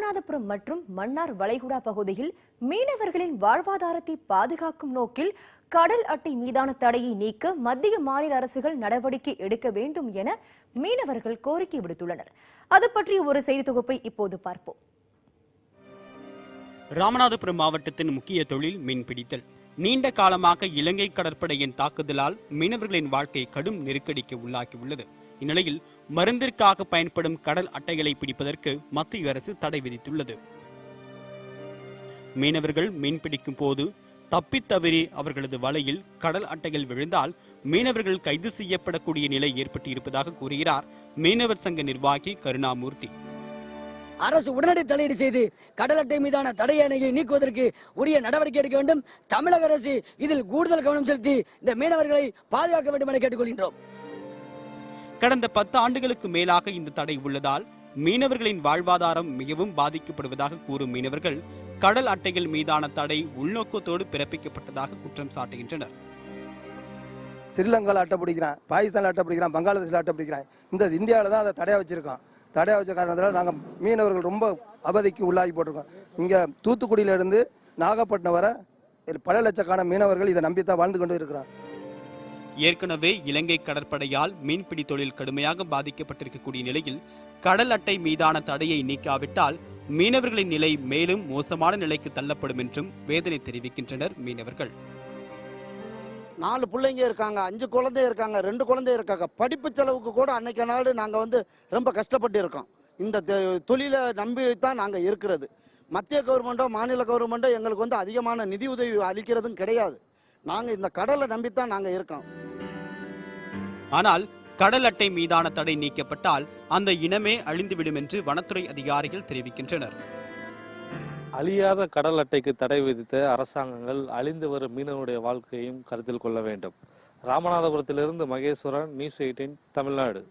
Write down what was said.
ராமநாதபுரம் மற்றும் மன்னார் வளைகுடா பகுதியில் மீனவர்களின் வாழ்வாதாரத்தை பாதுகாக்கும் நோக்கில் கடல் அட்டை மீதான தடையை நீக்க மத்திய மாநில அரசுகள் நடவடிக்கை எடுக்க வேண்டும் என மீனவர்கள் கோரிக்கை விடுத்துள்ளனர். அது பற்றிய ஒரு செய்தி தொகுப்பை இப்போது பார்ப்போம். ராமநாதபுரம் மாவட்டத்தின் முக்கிய தொழில் மீன்பிடித்தல். நீண்ட காலமாக இலங்கை கடற்படையின் தாக்குதலால் மீனவர்களின் வாழ்க்கை கடும் நெருக்கடிக்கு உள்ளாகியுள்ளது. இந்நிலையில் மருந்திற்காக பயன்படும் கடல் அட்டைகளை பிடிப்பதற்கு மத்திய அரசு தடை விதித்துள்ளது. மீனவர்கள் மீன்பிடிக்கும் போது தப்பித்தவறி அவர்களது வலையில் கடல் அட்டைகள் விழுந்தால் மீனவர்கள் கைது செய்யப்படக்கூடிய நிலை ஏற்பட்டு இருப்பதாக கூறுகிறார் மீனவர் சங்க நிர்வாகி கருணாமூர்த்தி. அரசு உடனடி தலையீடு செய்து கடல் அட்டை மீதான தடையணையை நீக்குவதற்கு உரிய நடவடிக்கை எடுக்க வேண்டும். தமிழக அரசு இதில் கூடுதல் கவனம் செலுத்தி இந்த மீனவர்களை பாதுகாக்க வேண்டும் என கேட்டுக்கொள்கின்றோம். கடந்த 10 ஆண்டுகளுக்கு மேலாக இந்த தடை உள்ளதால் மீனவர்களின் வாழ்வாதாரம் மிகவும் பாதிக்கப்படுவதாக கூறும் மீனவர்கள் கடல் அட்டைகள் மீதான தடை உள்நோக்கத்தோடு பிறப்பிக்கப்பட்டதாக குற்றம் சாட்டுகின்றனர். ஸ்ரீலங்காவில் அட்டை பிடிக்கிறான், பாகிஸ்தானில் அட்டை பிடிக்கிறான், பங்களாதேஷில் அட்டை பிடிக்கிறான். இந்த இந்தியாவில் தான் அதை தடையாக வச்சிருக்கோம். தடையாக வச்ச காரணத்தால் நாங்கள் மீனவர்கள் ரொம்ப அவதிக்கு உள்ளாகி போட்டிருக்கோம். இங்கே தூத்துக்குடியிலிருந்து நாகப்பட்டினம் வர பல லட்சக்கான மீனவர்கள் இதை நம்பித்தான் வாழ்ந்து கொண்டு இருக்கிறார். ஏற்கனவே இலங்கை கடற்படையால் மீன்பிடி தொழில் கடுமையாக பாதிக்கப்பட்டிருக்கக்கூடிய நிலையில் கடல் அட்டை மீதான தடையை நீக்காவிட்டால் மீனவர்களின் நிலை மேலும் மோசமான நிலைக்கு தள்ளப்படும் என்றும் வேதனை தெரிவிக்கின்றனர் மீனவர்கள். 4 பிள்ளைங்க இருக்காங்க, 5 குழந்தை இருக்காங்க, 2 குழந்தை இருக்காங்க. படிப்பு செலவுக்கு கூட அன்னைக்கு நாள் நாங்கள் ரொம்ப கஷ்டப்பட்டு இருக்கோம். இந்த தொழிலை நம்பி தான் நாங்கள் இருக்கிறது. மத்திய கவர்மெண்ட்டோ மாநில கவர்மெண்ட்டோ எங்களுக்கு அதிகமான நிதி உதவி அளிக்கிறதும் கிடையாது. நாங்கள் இந்த கடலை நம்பித்தான் நாங்கள் இருக்கோம். ஆனால் கடல் அட்டை மீதான தடை நீக்கப்பட்டால் அந்த இனமே அழிந்துவிடும் என்று வனத்துறை அதிகாரிகள் தெரிவிக்கின்றனர். அழியாத கடல் அட்டைக்கு தடை விதித்த அரசாங்கங்கள் அழிந்து வரும் மீனவருடைய வாழ்க்கையும் கருத்தில் கொள்ள வேண்டும். ராமநாதபுரத்திலிருந்து மகேஸ்வரன், நியூஸ் 18 தமிழ்நாடு.